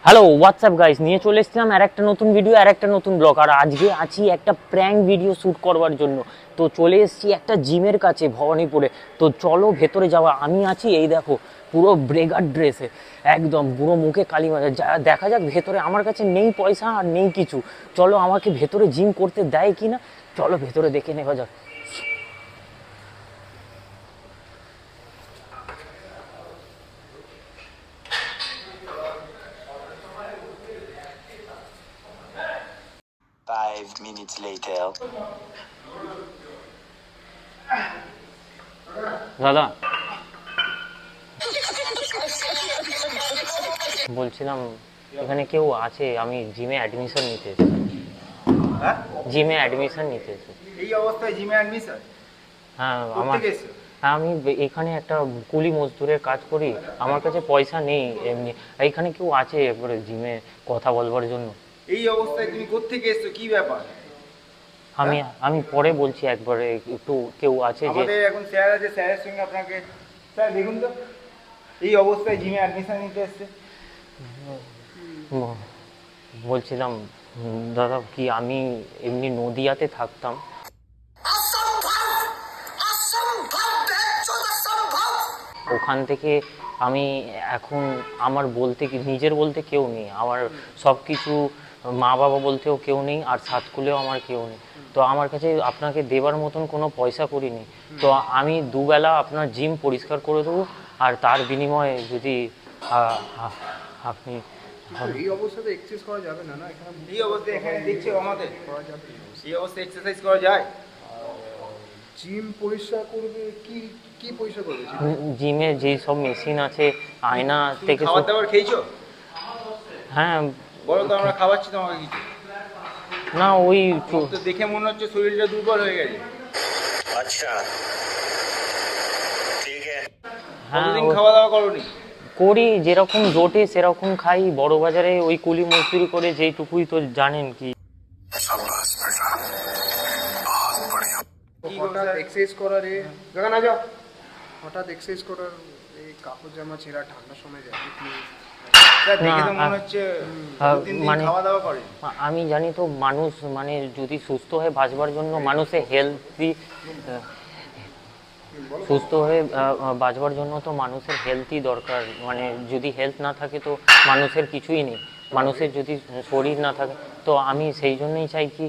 Hello WhatsApp guys, নিয়ে চলে এসেছিলাম আর একটা নতুন ভিডিও আর একটা নতুন ব্লগ। আর আজকে আছি একটা প্র্যাঙ্ক ভিডিও শ্যুট করবার জন্য। তো চলে এসেছি একটা জিমের কাছে ভবানীপুরে। তো চলো ভেতরে যাওয়া। আমি আছি এই দেখো পুরো ব্রেগার ড্রেসে, একদম পুরো মুখে কালি মাজা। দেখা যাক ভেতরে। আমার কাছে নেই পয়সা আর নেই কিছু। চলো আমাকে ভেতরে জিম করতে দেয় কি না, চলো ভেতরে দেখে নেওয়া যাক। Five minutes later. দাদা বলছিলাম এখানে কেউ আছে? আমি জিমে অ্যাডমিশন নিতে এসেছি। হ্যাঁ, জিমে অ্যাডমিশন নিতে এসেছি। এই অবস্থায় জিমে অ্যাডমিশন? হ্যাঁ হ্যাঁ, আমি এখানে একটা কুলি মজদুরের কাজ করি। আমার কাছে পয়সা নেই এমনি। এইখানে কেউ আছে একবারে জিমে কথা বলবার জন্য? এই অবস্থায় তুমি কোত্থেকে এসছো, কি ব্যাপার? আমি পরে বলছি একবারে। একটু কেউ আছে যে আমাদের এখন স্যার আছে, স্যারের সঙ্গে আপনাকে। স্যার দেখুন তো, এই অবস্থায় জিমে অ্যাডমিশন নিতে এসছে। বলছিলাম দাদা কি আমি এমনি নদিয়াতে থাকতাম। ওখান থেকে আমি এখন আমার বলতে কি নিজের বলতে কেউ নেই। আমার সব কিছু মা বাবা বলতেও কেউ নেই, আর সাতকুলেও আমার কেউ নেই। তো আমার কাছে আপনাকে দেবার মতন কোনো পয়সা করি নেই। তো আমি দুবেলা আপনার জিম পরিষ্কার করে দেবো, আর তার বিনিময়ে যদি আপনি এই অবস্থাতে এক্সারসাইজ করা যাবে না। না এখানে এই অবস্থায় এখানে দেখছো আমাদের করা যাবে না। এই অবস্থায় এক্সারসাইজ করা যায়? জিম পরিষ্কার করবে কি কি পরিষ্কার করবে? জিমে যেই সব মেশিন আছে, আয়না তুমি থেকে খাবার দাবার খেয়েছো? হ্যাঁ বলো তো, আমরা খাওয়াচ্ছি তোমাকে কিছু? না ওই তোমার তো দেখে মনে হচ্ছে শরীরটা দুর্বল হয়ে গেছে। अच्छा ठीक है। হ্যাঁ কতদিন খাওয়া দাওয়া করোনি? করি, যেরকম জোটে সেরকম খাই। বড় বাজারে ওই কুলি মজদুরি করে যেইটুকুই তো জানেন কি। शाबाश बेटा, बहुत बढ़िया। কি হঠাৎ করছো? এক্সারসাইজ করার দেখা না যাও। হঠাৎ এক্সারসাইজ করার এই কাপড় জামা ছেঁড়া ঠান্ডার সময় যায় স্যার দেখে তো না, মনে হচ্ছে দুদিন মানে খাওয়া দাওয়া করে। আমি জানি তো মানুষ মানে যদি সুস্থ হয়ে বাঁচবার জন্য মানুষের হেলদি সুস্থ হয়ে বাঁচবার জন্য তো মানুষের হেলথই দরকার। মানে যদি হেলথ না থাকে তো মানুষের কিছুই নেই। মানুষের যদি শরীর না থাকে তো আমি সেই জন্যই চাই কি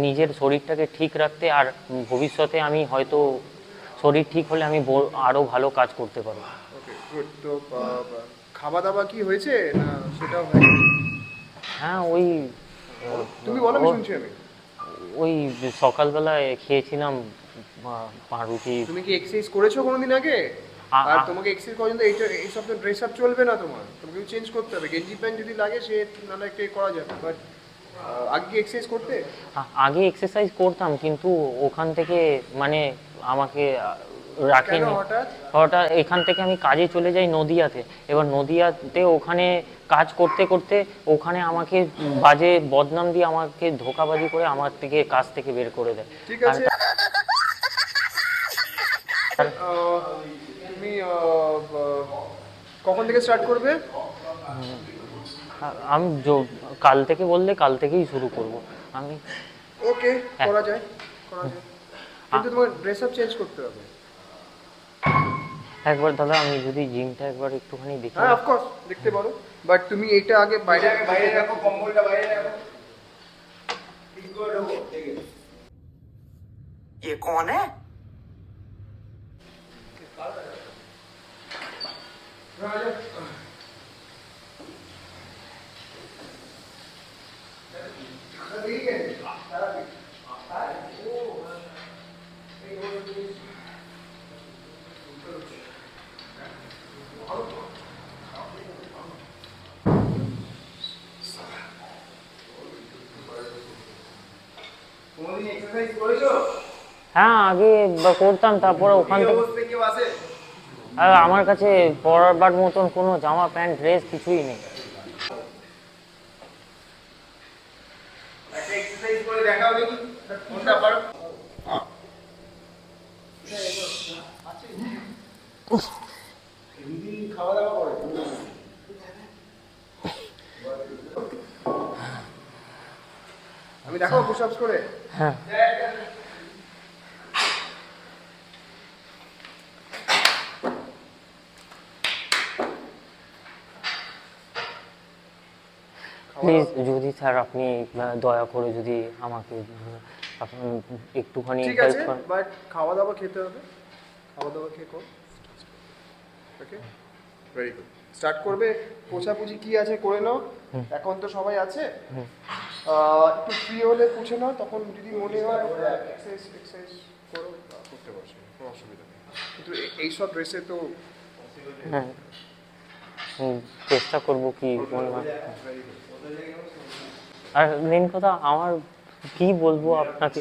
নিজের শরীরটাকে ঠিক রাখতে। আর ভবিষ্যতে আমি হয়তো শরীর ঠিক হলে আমি আরও ভালো কাজ করতে পারবো। Okay good. তো খাওয়া দাওয়া কি হয়েছে না সেটাও হয়নি? হ্যাঁ ওই তুমি বলো, আমি শুনছি। আমি ওই সকালবেলায় খেয়েছিলাম পাউরুটি। তুমি কি এক্সারসাইজ করেছো কোনোদিন আগে? আর তোমাকে এক্সারসাইজ করার জন্য এই সব ড্রেস আপ চলবে না। তোমাকে চেঞ্জ করতে হবে। গেঞ্জি প্যান্ট যদি লাগে সে নানা একটা করা যাবে, বাট আগে এক্সারসাইজ করতে? আগে এক্সারসাইজ করতাম, কিন্তু ওখান থেকে মানে আমাকে রাখেনি। হঠাৎ এখান থেকে আমি কাজে চলে যাই নদিয়াতে। এবার নদিয়াতে ওখানে কাজ করতে করতে ওখানে আমাকে বাজে বদনাম দিয়ে আমাকে ধোঁকাবাজি করে আমার থেকে কাজ থেকে বের করে দেয়। ঠিক আছে। তুমি কখন থেকে স্টার্ট করবে? আমি কাল থেকে বললে কাল থেকেই শুরু করব আমি। ওকে, করা যায়। কিন্তু তোমার ড্রেস আপ চেঞ্জ করতে হবে। একবার দাদা আমি যদি জিমটা একবার একটুখানি দেখি। হ্যাঁ অফকোর্স দেখতে পারো, বাট তুমি এটা আগে বাইরে বাইরে রাখো, কম্বলটা বাইরে রাখো। ঠিক করে রাখো। ये कौन है? কোনদিন এক্সারসাইজ করেছো? হ্যাঁ আগে করতাম, তারপরে ওখান এই থেকে অবস্থায় কেউ আসে? আমার কাছে পরাবার মতন কোনো জামা প্যান্ট ড্রেস কিছুই নেই। একটা এক্সারসাইজ করে দেখাও দেখি কোনটা পারো। খাওয়া দাওয়া করে তুমি দেখো পুশ-আপস করে। হ্যাঁ প্লিজ যদি স্যার আপনি দয়া করে যদি আমাকে আপনি একটুখানি ঠিক হেল্প আছে, করেন। বাট খাওয়া দাওয়া খেতে হবে, খাওয়া দাওয়া খেয়ে কর। ওকে, ভেরি গুড। স্টার্ট করবে, পোছাপুছি কি আছে করে নাও, এখন তো সবাই আছে। একটু ফ্রি হলে পুছে নাও, তখন যদি মনে হয় এক্সারসাইজ করো, করতে পারছো, কোনো অসুবিধা নেই। কিন্তু এইসব ড্রেসে তো হ্যাঁ চেষ্টা করবো কি মনে হয়। আর মেন কথা আমার কি বলবো আপনাকে,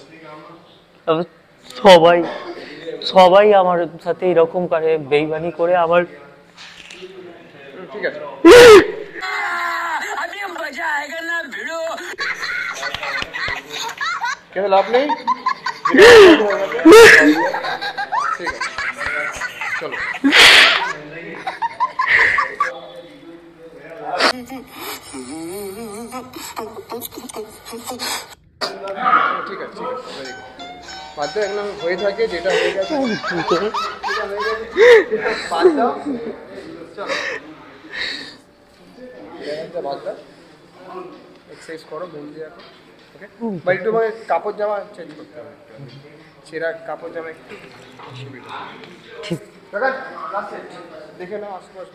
সবাই সবাই আমার সাথে এরকম করে বেইমানি করে আমার। ঠিক আছে, কেন লাভ নেই, ঠিক আছে চলো। ঠিক আছে, ঠিক আছে, ভেরি গুড। বাদ দাও, একদম হয়ে থাকে, যেটা হয়ে গেছে বাদ দাও, চলো বাদ দাও, এক্সারসাইজ করো, মন দিয়ে রাখো। ওকে, বা একটু মানে কাপড় জামা চেঞ্জ করতে হবে, ছেঁড়া কাপড় জামা একটু অসুবিধা। ঠিক দেখে নাও আশপাশ।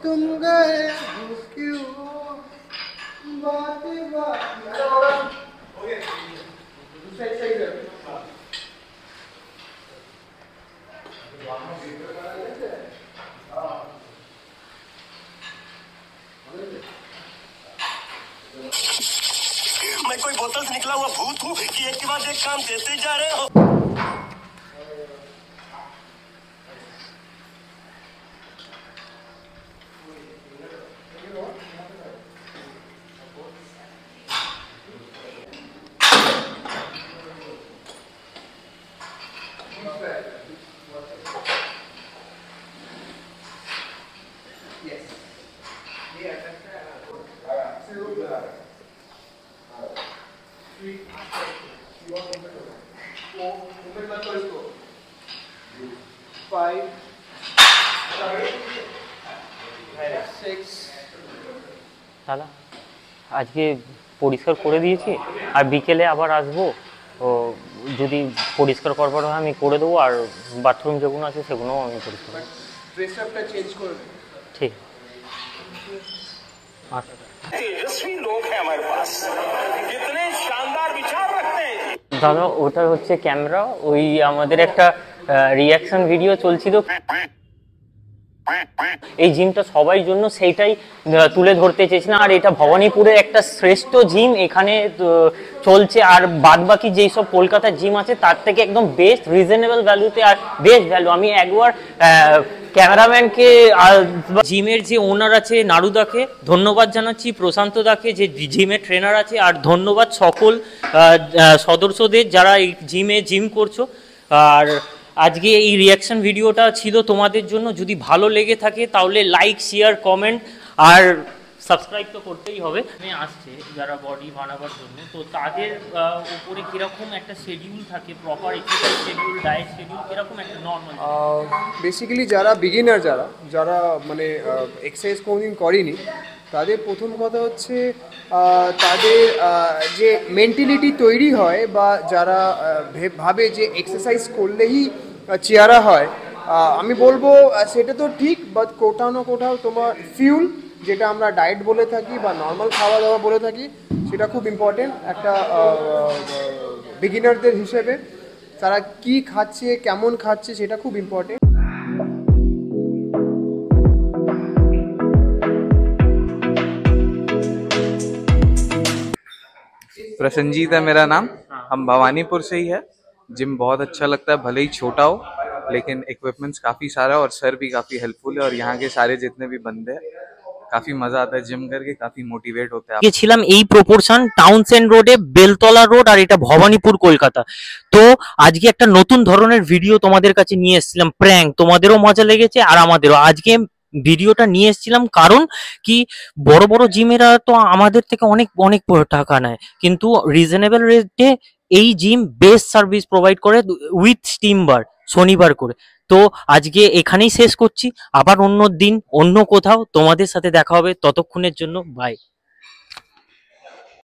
तुम गए क्यों बात मैं कोई बोतल से निकला हुआ भूत हूँ कि एक के बाद एक काम देते जा रहे हो। দাদা আজকে পরিষ্কার করে দিয়েছি, আর বিকেলে আবার আসবো, ও যদি পরিষ্কার করবার হয় আমি করে দেবো, আর বাথরুম যেগুলো আছে সেগুলোও আমি পরিষ্কার করবো। ড্রেস আপটা চেঞ্জ করে দেবো। ঠিক আচ্ছা। तेजस्वी लोग हैं हमारे पास, कितने शानदार विचार रखते हैं। দাদা ওটা হচ্ছে ক্যামেরা, ওই আমাদের একটা রিয়াকশন ভিডিও চলছিল এই জিমটা সবাই জন্য, সেইটাই তুলে ধরতে চেয়েছিলাম। আর এটা ভবানীপুরের একটা শ্রেষ্ঠ জিম এখানে চলছে, আর বাদ বাকি যেই সব কলকাতার জিম আছে তার থেকে একদম বেস্ট রিজনেবল ভ্যালুতে, আর বেস্ট ভ্যালু। আমি একবার ক্যামেরাম্যানকে আর জিমের যে ওনার আছে নারুদাকে ধন্যবাদ জানাচ্ছি, প্রশান্ত দাকে যে জিমের ট্রেনার আছে, আর ধন্যবাদ সকল সদস্যদের যারা এই জিম করছো। আর আজকে এই রিয়াকশন ভিডিওটা ছিল তোমাদের জন্য, যদি ভালো লেগে থাকে তাহলে লাইক শেয়ার কমেন্ট আর সাবস্ক্রাইব তো করতেই হবে। আসছে যারা বডি বানাবার জন্য, তো তাদের উপরে কীরকম একটা শিডিউল থাকে, proper exercise schedule, diet schedule, কীরকম একটা নর্মাল? বেসিক্যালি যারা বিগিনার, যারা মানে এক্সারসাইজ কোনোদিন করেনি, তাদের প্রথম কথা হচ্ছে তাদের যে মেন্টালিটি তৈরি হয়, বা যারা ভাবে যে এক্সারসাইজ করলেই চেহারা হয়, আমি বলবো সেটা তো ঠিক, বাট কোথাও না কোথাও তোমার ফিউল, যেটা আমরা ডায়েট বলে থাকি বা নর্মাল খাওয়া দাওয়া বলে থাকি, সেটা খুব ইম্পর্টেন্ট একটা বিগিনারদের হিসেবে। তারা কি খাচ্ছে, কেমন খাচ্ছে, সেটা খুব ইম্পর্টেন্ট। प्रसन्नजीत है मेरा नाम। हम भवानीपुर से ही है। जिम बहुत अच्छा लगता है, भले ही छोटा हो, लेकिन इक्विपमेंट्स काफ़ी सारा और सर भी काफ़ी हेल्पफुल है। और यहाँ के सारे जितने भी बंदे हैं, काफ़ी मज़ा आता है जिम करके, काफ़ी मोटिवेट होते हैं। গেছিলাম এই প্রপোর্শন টাউনসেন্ড রোডে, বেলতলা রোড, আর এটা ভবানীপুর কলকাতা। তো আজকে একটা নতুন ধরনের ভিডিও তোমাদের কাছে নিয়ে এসেছিলাম, প্র্যাঙ্ক। তোমাদেরও মজা লেগেছে আর আমাদেরও। আজকে ভিডিওটা নিয়ে এসেছিলাম কারণ কি, বড় বড় জিমেরা তো আমাদের থেকে অনেক অনেক টাকা নেয়, কিন্তু রিজনেবল রেটে এই জিম বেস্ট সার্ভিস প্রোভাইড করে উইথ স্টিমবার শনিবার করে। তো আজকে এখানেই শেষ করছি, আবার অন্য দিন অন্য কোথাও তোমাদের সাথে দেখা হবে। ততক্ষণের জন্য বাই।